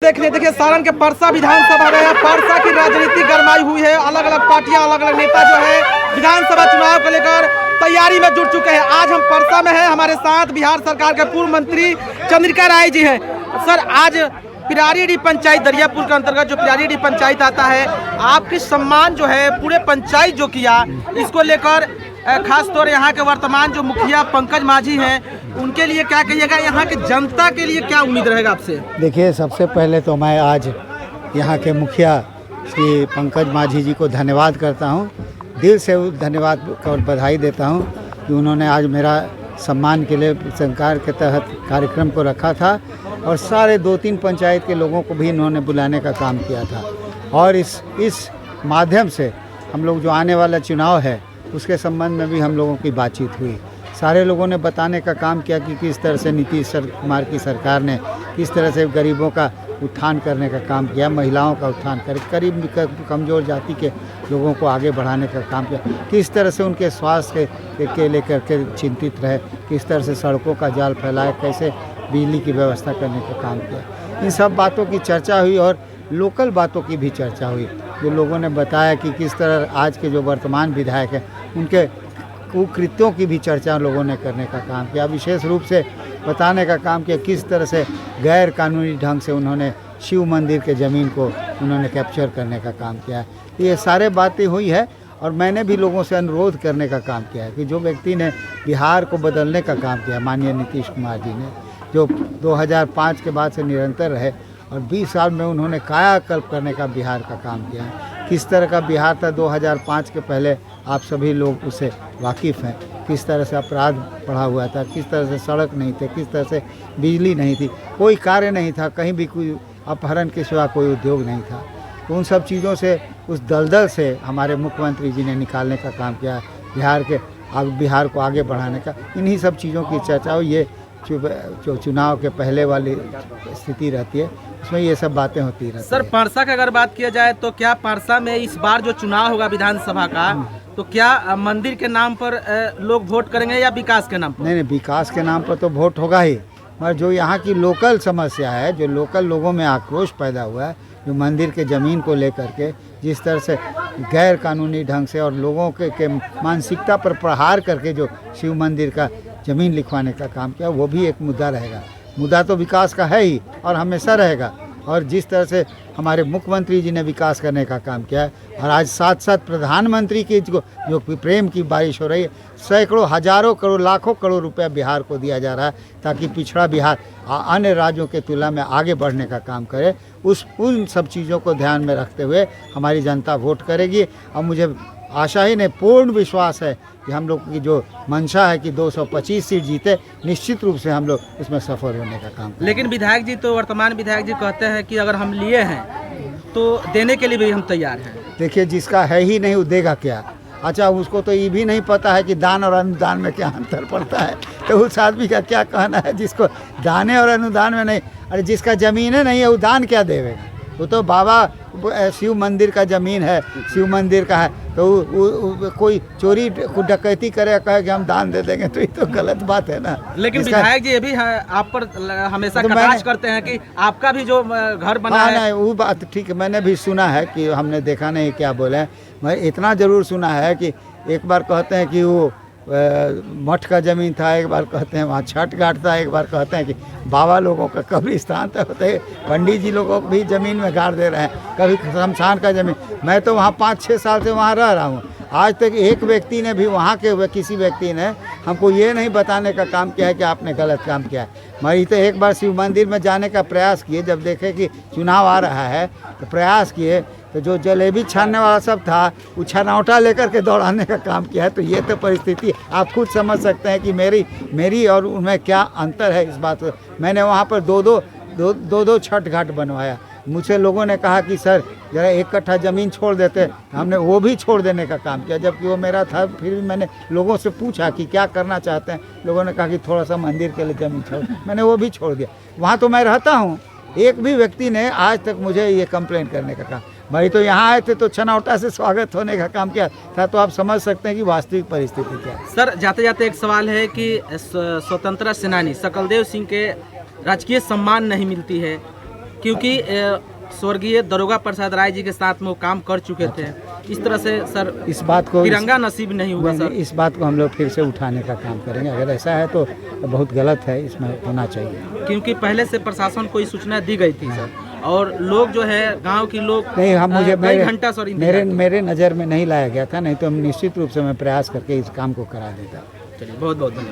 देखिए सारण के परसा विधानसभा में परसा की राजनीति गरमाई हुई है। अलग अलग पार्टियां, अलग अलग नेता जो है विधानसभा चुनाव को लेकर तैयारी में जुट चुके हैं। आज हम परसा में हैं, हमारे साथ बिहार सरकार के पूर्व मंत्री चंद्रिका राय जी हैं। सर, आज पिरारीडीह पंचायत दरियापुर के अंतर्गत जो पिरारीडीह पंचायत आता है, आपकी सम्मान जो है पूरे पंचायत जो किया, इसको लेकर खास तौर यहाँ के वर्तमान जो मुखिया पंकज माझी हैं, उनके लिए क्या कहिएगा? यहाँ के जनता के लिए क्या उम्मीद रहेगा आपसे? देखिए, सबसे पहले तो मैं आज यहाँ के मुखिया श्री पंकज माझी जी को धन्यवाद करता हूँ, दिल से धन्यवाद और बधाई देता हूँ कि उन्होंने आज मेरा सम्मान के लिए सरकार के तहत कार्यक्रम को रखा था और सारे 2-3 पंचायत के लोगों को भी इन्होंने बुलाने का काम किया था। और इस माध्यम से हम लोग जो आने वाला चुनाव है उसके संबंध में भी हम लोगों की बातचीत हुई। सारे लोगों ने बताने का काम किया कि किस तरह से नीतीश कुमार की सरकार ने किस तरह से गरीबों का उत्थान करने का काम किया, महिलाओं का उत्थान कर गरीब कमज़ोर जाति के लोगों को आगे बढ़ाने का काम किया, किस तरह से उनके स्वास्थ्य के लेकर के चिंतित रहे, किस तरह से सड़कों का जाल फैलाए, कैसे बिजली की व्यवस्था करने का काम किया। इन सब बातों की चर्चा हुई और लोकल बातों की भी चर्चा हुई। जो लोगों ने बताया कि किस तरह आज के जो वर्तमान विधायक हैं उनके कुकृत्यों की भी चर्चा लोगों ने करने का काम किया। विशेष रूप से बताने का काम किया किस तरह से गैर कानूनी ढंग से उन्होंने शिव मंदिर के ज़मीन को उन्होंने कैप्चर करने का काम किया है। ये सारे बातें हुई है और मैंने भी लोगों से अनुरोध करने का काम किया है कि जो व्यक्ति ने बिहार को बदलने का काम किया, माननीय नीतीश कुमार जी ने, जो 2005 के बाद से निरंतर रहे और 20 साल में उन्होंने कायाकल्प करने का बिहार का काम किया है। किस तरह का बिहार था 2005 के पहले, आप सभी लोग उससे वाकिफ़ हैं। किस तरह से अपराध बढ़ा हुआ था, किस तरह से सड़क नहीं थे, किस तरह से बिजली नहीं थी, कोई कार्य नहीं था, कहीं भी कोई अपहरण के सिवा कोई उद्योग नहीं था। तो उन सब चीज़ों से, उस दलदल से हमारे मुख्यमंत्री जी ने निकालने का काम किया, बिहार को आगे बढ़ाने का। इन्हीं सब चीज़ों की चर्चा हो। ये जो चुनाव के पहले वाली स्थिति रहती है उसमें ये सब बातें होती रहती है। सर, परसा की अगर बात किया जाए तो क्या परसा में इस बार जो चुनाव होगा विधानसभा का, तो क्या मंदिर के नाम पर लोग वोट करेंगे या विकास के नाम पर? नहीं, विकास के नाम पर तो वोट होगा ही, मगर जो यहाँ की लोकल समस्या है, जो लोकल लोगों में आक्रोश पैदा हुआ है, जो मंदिर के ज़मीन को लेकर के जिस तरह से गैर कानूनी ढंग से और लोगों के मानसिकता पर प्रहार करके जो शिव मंदिर का ज़मीन लिखवाने का काम किया, वो भी एक मुद्दा रहेगा। मुद्दा तो विकास का है ही और हमेशा रहेगा। और जिस तरह से हमारे मुख्यमंत्री जी ने विकास करने का काम किया है और आज साथ साथ प्रधानमंत्री की जो प्रेम की बारिश हो रही है, सैकड़ों, हजारों करोड़, लाखों करोड़ रुपया बिहार को दिया जा रहा है ताकि पिछड़ा बिहार अन्य राज्यों के तुलना में आगे बढ़ने का काम करे। उन सब चीज़ों को ध्यान में रखते हुए हमारी जनता वोट करेगी और मुझे आशा ही नहीं, पूर्ण विश्वास है कि हम लोग की जो मंशा है कि 225 सीट जीते, निश्चित रूप से हम लोग इसमें सफल होने का काम करें। लेकिन विधायक जी, तो वर्तमान विधायक जी कहते हैं कि अगर हम लिए हैं तो देने के लिए भी हम तैयार हैं। देखिए, जिसका है ही नहीं वो देगा क्या? अच्छा, उसको तो ये भी नहीं पता है कि दान और अनुदान में क्या अंतर पड़ता है, तो उस आदमी का क्या कहना है जिसको दाने और अनुदान में नहीं? अरे, जिसका ज़मीन नहीं है वो दान क्या देवेगा? वो तो बाबा शिव मंदिर का ज़मीन है, शिव मंदिर का है, तो कोई चोरी डकैती करे कहे कि हम दान दे देंगे, तो ये तो गलत बात है ना। लेकिन विधायक जी ये भी आप पर हमेशा कटाक्ष करते हैं कि आपका भी जो घर बना है। नहीं, वो बात ठीक है, मैंने भी सुना है कि हमने देखा नहीं क्या बोले, मैं इतना ज़रूर सुना है कि एक बार कहते हैं कि वो मठ का ज़मीन था, एक बार कहते हैं वहाँ छठ घाट था, एक बार कहते हैं कि बाबा लोगों का कब्रिस्तान था, होते पंडित जी लोगों को भी ज़मीन में गाड़ दे रहे हैं, कभी शमशान का ज़मीन। मैं तो वहाँ 5-6 साल से वहाँ रह रहा हूँ, आज तक एक व्यक्ति ने भी, वहाँ के किसी व्यक्ति ने हमको ये नहीं बताने का काम किया है कि आपने गलत काम किया है। मैं तो एक बार शिव मंदिर में जाने का प्रयास किए, जब देखे कि चुनाव आ रहा है तो प्रयास किए, तो जो जलेबी छानने वाला सब था वो छनौटा लेकर के दौड़ाने का काम किया है। तो ये तो परिस्थिति आप खुद समझ सकते हैं कि मेरी और उनमें क्या अंतर है। इस बात को मैंने वहाँ पर दो छठ घाट बनवाया। मुझसे लोगों ने कहा कि सर जरा 1 कट्ठा ज़मीन छोड़ देते, हमने वो भी छोड़ देने का काम किया, जबकि वो मेरा था। फिर भी मैंने लोगों से पूछा कि क्या करना चाहते हैं, लोगों ने कहा कि थोड़ा सा मंदिर के लिए ज़मीन छोड़, मैंने वो भी छोड़ दिया। वहाँ तो मैं रहता हूँ, एक भी व्यक्ति ने आज तक मुझे ये कंप्लेंट करने का काम, भाई तो यहाँ आए थे तो छनौटा से स्वागत होने का काम किया था। तो आप समझ सकते हैं कि वास्तविक परिस्थिति क्या है। सर, जाते जाते एक सवाल है कि स्वतंत्रता सेनानी सकलदेव सिंह के राजकीय सम्मान नहीं मिलती है, क्योंकि स्वर्गीय दरोगा प्रसाद राय जी के साथ में वो काम कर चुके थे। इस तरह से सर इस बात को तिरंगा नसीब नहीं हुआ सर। इस बात को हम लोग फिर से उठाने का काम करेंगे। अगर ऐसा है तो बहुत गलत है, इसमें होना चाहिए। क्योंकि पहले से प्रशासन को ये सूचना दी गई थी सर, और लोग जो है गांव के लोग नहीं, हम मुझे कई घंटा सर मेरे नज़र में नहीं लाया गया था, नहीं तो हम निश्चित रूप से मैं प्रयास करके इस काम को करा देता। चलिए बहुत बहुत धन्यवाद।